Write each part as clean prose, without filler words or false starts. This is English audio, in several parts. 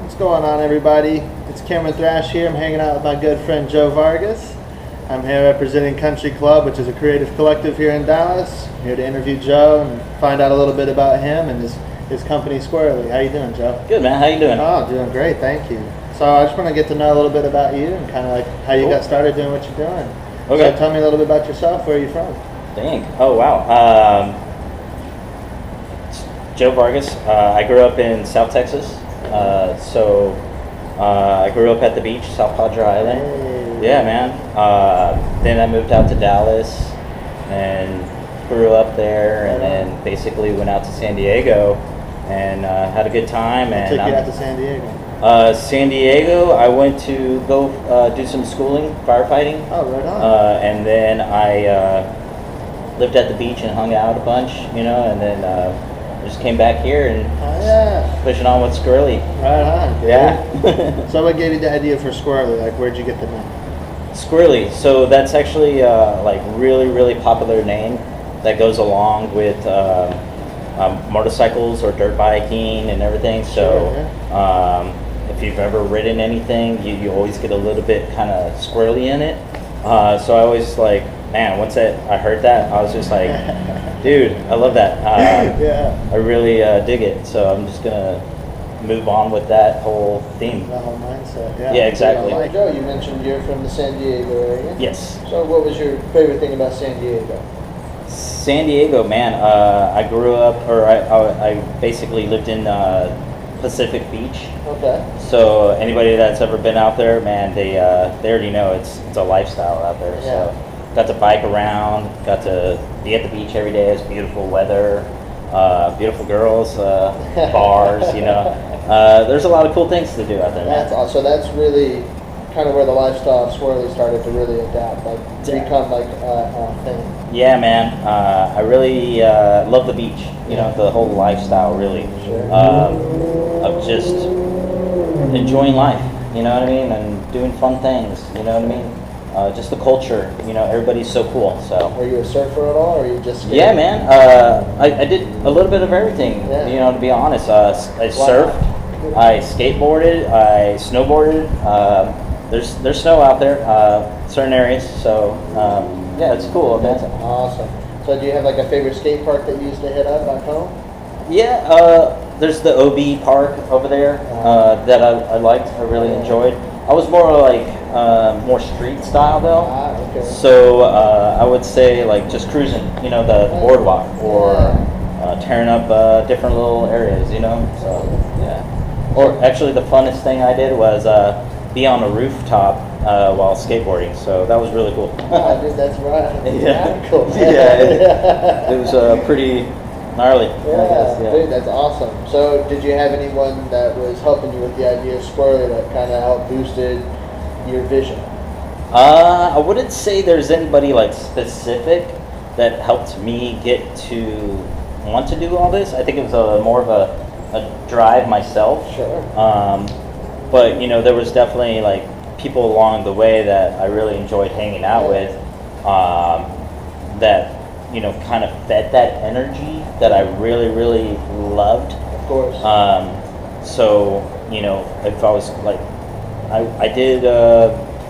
What's going on, everybody? It's Cameron Thrash here. I'm hanging out with my good friend Joe Vargas. I'm here representing Country Club, which is a creative collective here in Dallas. I'm here to interview Joe and find out a little bit about him and his company, Sqrly. How you doing, Joe? Good, man. How you doing? Oh, doing great. Thank you. So I just want to get to know a little bit about you and kind of like how you got started doing what you're doing. Okay. So tell me a little bit about yourself. Where are you from? Dang. Oh, wow. Joe Vargas. I grew up in South Texas. I grew up at the beach, South Padre Island. Hey. Yeah, man. Then I moved out to Dallas and grew up there, and then basically went out to San Diego and had a good time. What And took you out to San Diego? San Diego, I went to go do some schooling, firefighting. Oh, right on. And then I lived at the beach and hung out a bunch, and then just came back here and pushing on with Sqrly. Right on. Dude. Yeah. So what gave you the idea for Sqrly? Like, where'd you get the name? Sqrly. So that's actually like really popular name that goes along with motorcycles or dirt biking and everything. So if you've ever ridden anything, you always get a little bit kind of squirrely in it. So I always like, man, once I heard that, I was just like, dude, I love that. I really dig it. So I'm just gonna move on with that whole theme. The whole mindset. Yeah, exactly. Joe, you mentioned you're from the San Diego area. Yes. So what was your favorite thing about San Diego? San Diego, man. I grew up, or I basically lived in Pacific Beach. Okay. So anybody that's ever been out there, man, they already know it's a lifestyle out there. Yeah. So got to bike around, got to be at the beach every day. It's beautiful weather, beautiful girls, bars. There's a lot of cool things to do out there. That's awesome. So that's really kind of where the lifestyle of Sqrly started to really adapt, like become like a thing. Yeah, man. I really love the beach. The whole lifestyle, really. Sure. Of just enjoying life. You know what I mean, and doing fun things. You know what I mean. Just the culture. Everybody's so cool. So. Were you a surfer at all, or you just? Skated? Yeah, man. I did a little bit of everything. Yeah. To be honest, I surfed, I skateboarded, I snowboarded. There's snow out there, certain areas. So yeah, it's cool. That's awesome. So do you have like a favorite skate park that you used to hit up back home? Yeah, there's the OB park over there that I liked. I really enjoyed. I was more like more street style though. Okay. So I would say like just cruising, the boardwalk or tearing up different little areas, So yeah. Or actually, the funnest thing I did was be on a rooftop while skateboarding. So that was really cool. Oh, dude, that's right. Yeah. Cool. It was pretty gnarly. Yeah, dude, that's awesome. So, did you have anyone that was helping you with the idea of Sqrly that kind of helped boosted your vision? I wouldn't say there's anybody like specific that helped me get to want to do all this. I think it was more of a drive myself. Sure. But there was definitely like people along the way that I really enjoyed hanging out with. That kind of fed that energy that I really loved. Of course. So if I was like, I did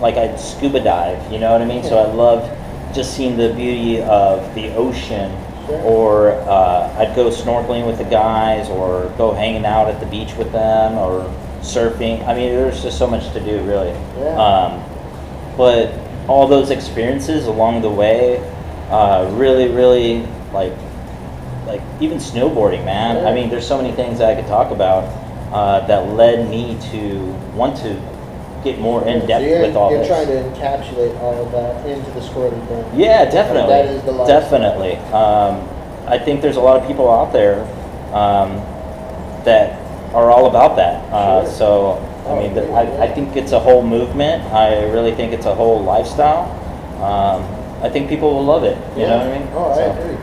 like I'd scuba dive, you know what I mean? So I loved just seeing the beauty of the ocean. Sure. Or I'd go snorkeling with the guys, or go hanging out at the beach with them, or surfing. I mean, there's just so much to do, really. Yeah. But all those experiences along the way, really like even snowboarding, man. Yeah. I mean, there's so many things that I could talk about that led me to want to get more in depth with all this. You're trying to encapsulate all of that into the Sqrly brand. Yeah, definitely. That is the lifestyle. Definitely. I think there's a lot of people out there that are all about that. Sure. So, I mean, I think it's a whole movement. I really think it's a whole lifestyle. I think people will love it. You know what I mean? Oh, I agree.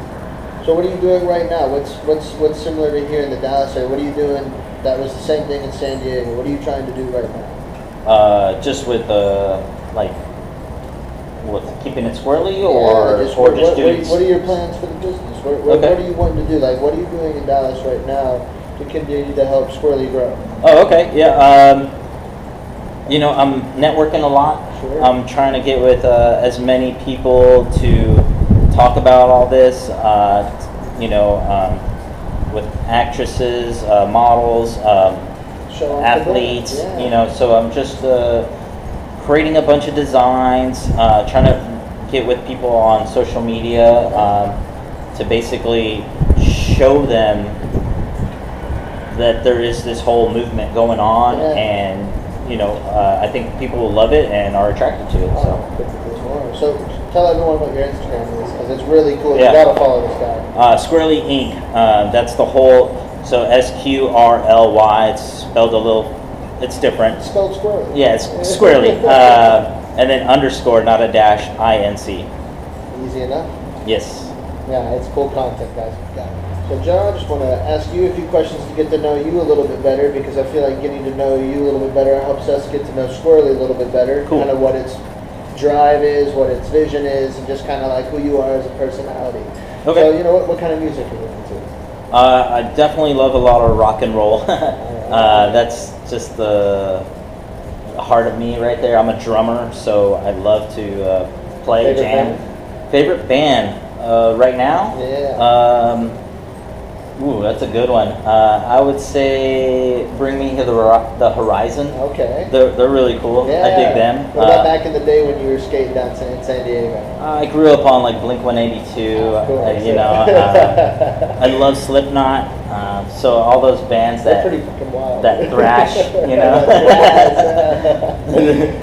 So what are you doing right now? What's similar to here in the Dallas area? What are you doing that was the same thing in San Diego? What are you trying to do right now? Just with keeping it squirrely, or what doing. What are your plans for the business? What are you wanting to do? Like, what are you doing in Dallas right now to continue to help Sqrly grow? Oh, okay, yeah. You know, I'm networking a lot. Sure. I'm trying to get with as many people to talk about all this. You know, with actresses, models, athletes. Yeah. You know, so I'm just creating a bunch of designs, trying to get with people on social media to basically show them that there is this whole movement going on, and you know, I think people will love it and are attracted to it. So tell everyone what your Instagram is, because it's really cool. Yeah. You gotta follow this guy. Sqrly Inc. That's the whole. So Sqrly. It's spelled a little. It's different. It's spelled Sqrly. Yeah, it's Sqrly. And then underscore, not a dash. INC. Easy enough. Yes. Yeah, it's cool content, guys. Got it. So, Joe, I just want to ask you a few questions to get to know you a little bit better, because I feel like getting to know you a little bit better helps us get to know Sqrly a little bit better. Cool. Kind of what its drive is, what its vision is, and just kind of like who you are as a personality. Okay. So, you know, what kind of music are you into? I definitely love a lot of rock and roll. That's just the heart of me right there. I'm a drummer, so I love to play, jam. Favorite band right now? Yeah. Ooh, that's a good one. I would say Bring Me to the Horizon. Okay. They're really cool. Yeah. I dig them. What about back in the day when you were skating down in San Diego? I grew up on like Blink-182. You know, I love Slipknot. So all those bands that pretty fucking wild. that thrash, you know.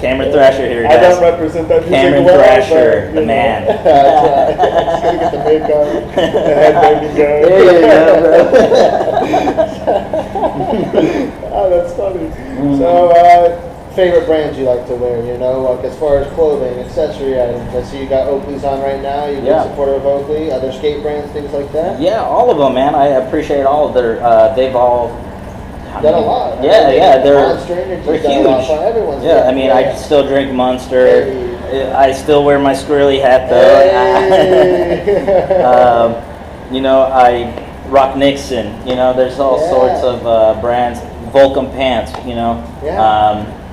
Cameron Thrasher here, guys. I don't represent that music Cameron well, Thrasher, but, the know. man. That's right. Just gonna get the makeup, the headbanging going. There you go, bro. Oh, that's funny. So, favorite brands you like to wear, you know, like as far as clothing, accessory items. I see you got Oakley's on right now. You're a big supporter of Oakley. Other skate brands, things like that? Yeah, all of them, man. I appreciate all of their, they've all done a lot. Yeah, they're Monster Energy's huge. done a lot, so everyone's I mean, I still drink Monster. Hey. I still wear my Sqrly hat though. Hey. You know, I rock Nixon. You know, there's all sorts of brands. Vulcan pants. You know,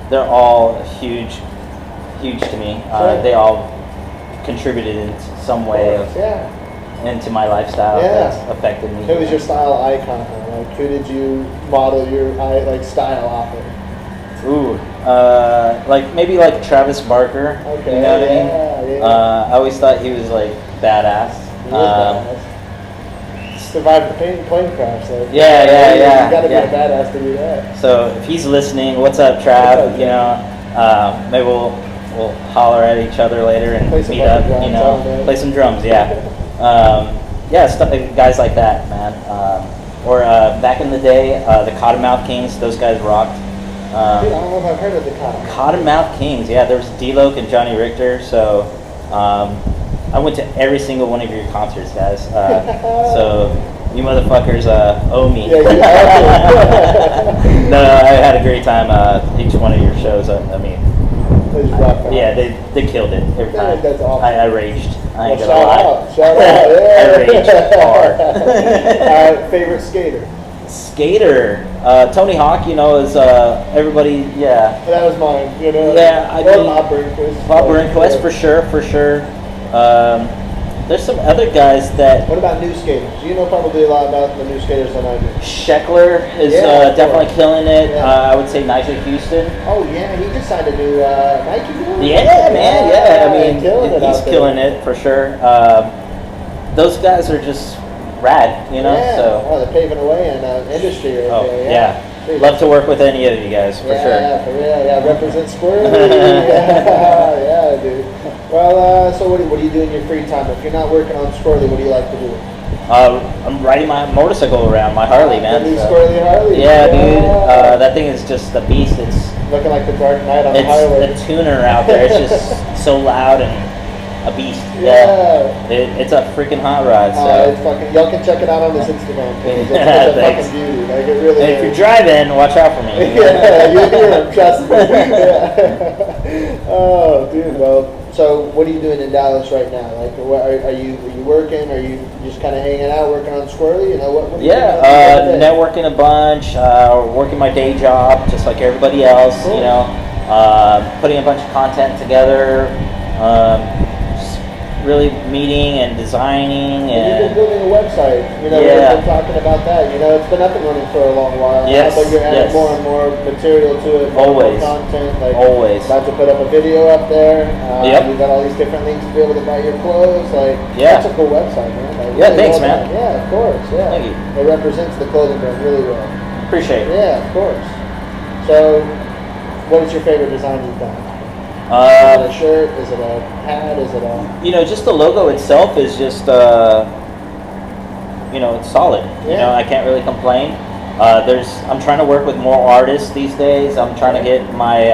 they're all huge to me. They all contributed in some way into my lifestyle that's affected me. Who was your style icon? Like, who did you model your style off of? Ooh, like maybe like Travis Barker. Okay. You know what I mean? Yeah. I always thought he was like badass. He is badass. Survived the plane crash. Like, Yeah. You gotta be a badass to do that. So if he's listening, what's up, Trav? You know, maybe we'll holler at each other later and meet up. Drums, you know, play some drums. Yeah. Stuff guys like that, man. Or back in the day, the Cottonmouth Kings. Those guys rocked. Dude, I don't know if I've heard of the Cottonmouth Kings. Yeah, there was D-Loc and Johnny Richter. So I went to every single one of your concerts, guys. So you motherfuckers owe me. Yeah, No, I had a great time each one of your shows. I mean, yeah, they killed it every time. That's awesome. I raged. I ain't gonna shout lie. out, yeah. I raged hard. Favorite skater? Skater, Tony Hawk, you know, is everybody, That was mine, you know. Yeah, I mean, Bob Burnquist. Bob Burnquist, for sure. There's some other guys that. What about new skaters? You know probably a lot about the new skaters than I do. Sheckler is definitely killing it. Yeah. I would say Nigel Houston. Oh yeah, he just signed a new Nike deal. Yeah, man. Yeah, I mean, he's killing it for sure. Those guys are just rad, you know. Yeah. So. Oh, they're paving the way in industry right there. Yeah. Love to work with any of you guys for sure. Yeah, for real. Yeah, represent Sqrly. yeah, dude. Well, so what do you do in your free time? If you're not working on Sqrly, what do you like to do? I'm riding my motorcycle around, my Harley, man. The new Sqrly Harley. Yeah, dude. That thing is just a beast. It's looking like the Dark Knight on the highway. It's the tuner out there. It's just so loud and a beast. It's a freaking hot rod. So it's fucking. Y'all can check it out on this Instagram page. It's a fucking beauty. Like it really. And if you're driving, watch out for me. Yeah, you'll hear him. Trust me. Oh, dude. Well, So what are you doing in Dallas right now? Like, are you working? Are you just kind of hanging out, working on Sqrly? You know what? Networking a bunch, working my day job just like everybody else. Cool. You know, putting a bunch of content together. Just really meeting and designing. And you've been building a website. You know, we've been talking about that. You know, it's been up and running for a long while. Yes. But you're adding more and more material to it. More content. Like, about to put up a video up there. You've got all these different links to be able to buy your clothes. Like, that's a cool website, man. Like, really thanks, man. Yeah, of course. Yeah. Thank you. It represents the clothing brand really well. Appreciate it. Yeah, of course. So, what is your favorite design you've done? Is it a shirt? Is it a hat? Is it a... You know, just the logo itself is just, you know, it's solid. Yeah. You know, I can't really complain. I'm trying to work with more artists these days. I'm trying to get my,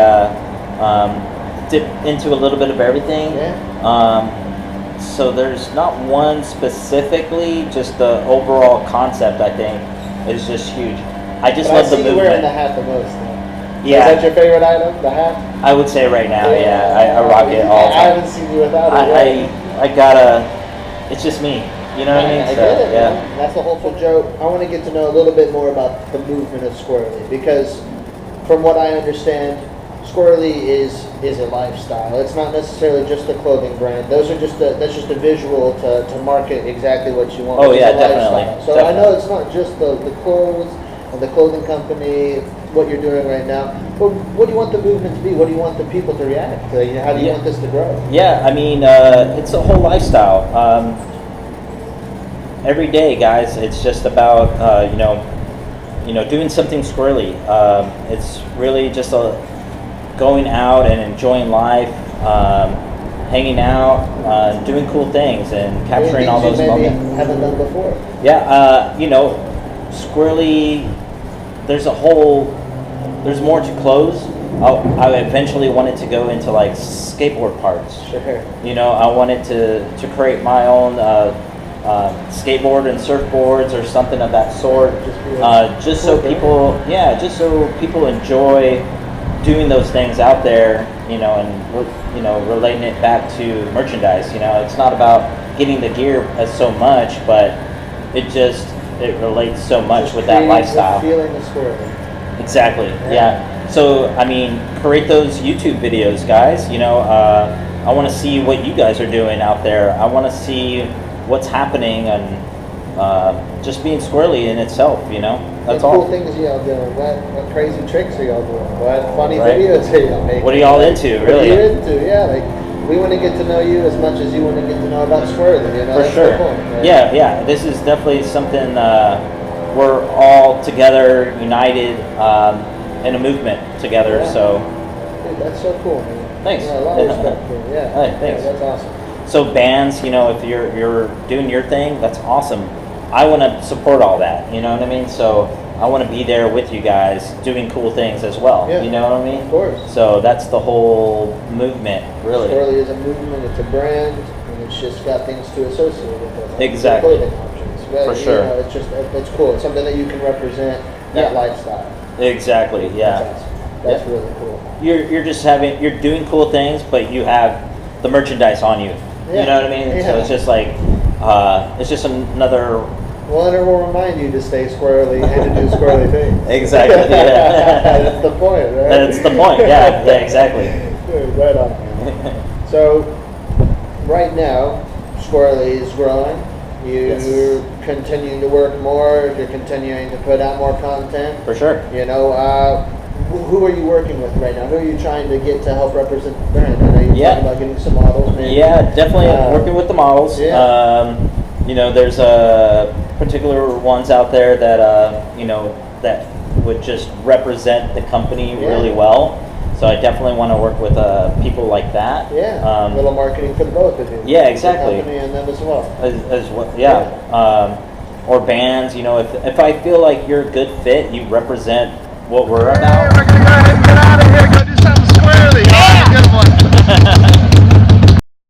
dip into a little bit of everything. Yeah. So there's not one specifically, just the overall concept, I think, is just huge. I just love the movement. You're wearing the hat the most, though. Yeah. Is that your favorite item, the hat? I would say right now, I rock it all the time. I haven't seen you without it. I gotta, it's just me. You know what I mean? I get it, man. That's the whole thing. Joe, I want to get to know a little bit more about the movement of Sqrly, because from what I understand, Sqrly is a lifestyle. It's not necessarily just a clothing brand. That's just a visual to market exactly what you want. Oh yeah, definitely. So definitely. I know it's not just the clothes and the clothing company, what you're doing right now, but what do you want the movement to be? What do you want the people to react to? How do you want this to grow? Yeah, I mean, it's a whole lifestyle. Every day, guys, it's just about you know, doing something Sqrly. It's really just going out and enjoying life, hanging out, doing cool things, and capturing all those moments. Haven't done before. Yeah, you know, Sqrly. There's there's more to clothes. I eventually wanted to go into like skateboard parts. Sure. You know, I wanted to create my own skateboard and surfboards or something of that sort. Just so people enjoy doing those things out there. You know, and relating it back to merchandise. You know, it's not about getting the gear as so much, but it relates so much with that lifestyle. The feeling of Sqrly. Exactly. Yeah. So I mean, create those YouTube videos, guys. You know, I want to see what you guys are doing out there. I want to see what's happening, and just being Sqrly in itself. You know, that's all. What cool things y'all doing? What crazy tricks are y'all doing? What funny videos are y'all making? What are y'all into? Really? What are you into? Yeah, like, we want to get to know you as much as you want to get to know about Sqrly. You know, for sure. Point, right? Yeah. This is definitely something we're all together, united, in a movement together. Yeah. So. Dude, that's so cool, man. Thanks. Yeah, a lot of respect for you. Yeah. Hey, thanks. Yeah, that's awesome. So bands, you know, if you're doing your thing, that's awesome. I want to support all that. You know what I mean? So I want to be there with you guys, doing cool things as well. Yeah. You know what I mean? Of course. So that's the whole movement, really. Sqrly is a movement. It's a brand, and it's just got things to associate with it. Like exactly. Clothing options. But, for sure. You know, it's cool. It's something that you can represent that lifestyle. Exactly. Yeah. That's awesome. That's really cool. You're doing cool things, but you have the merchandise on you. Yeah. You know what I mean? Yeah. So it's just like it's just another. Well, and it will remind you to stay Sqrly and to do Sqrly things. Exactly. Yeah. That's the point, right? That's the point. Yeah. Yeah. Exactly. Right on. So, right now, Sqrly is growing. You're continuing to work more. You're continuing to put out more content. For sure. You know, who are you working with right now? Who are you trying to get to help represent the brand? I know you're talking about getting some models. Maybe. Yeah, definitely working with the models. Yeah. You know, there's particular ones out there that you know, that would just represent the company really well. So I definitely want to work with people like that. Yeah. A little marketing for the both of you. Yeah, exactly. The company and them as well. As well. Yeah. Or bands. You know, if I feel like you're a good fit, you represent what we're about. We're gonna go ahead and get out of here. Go do something Sqrly. Yeah. Good one.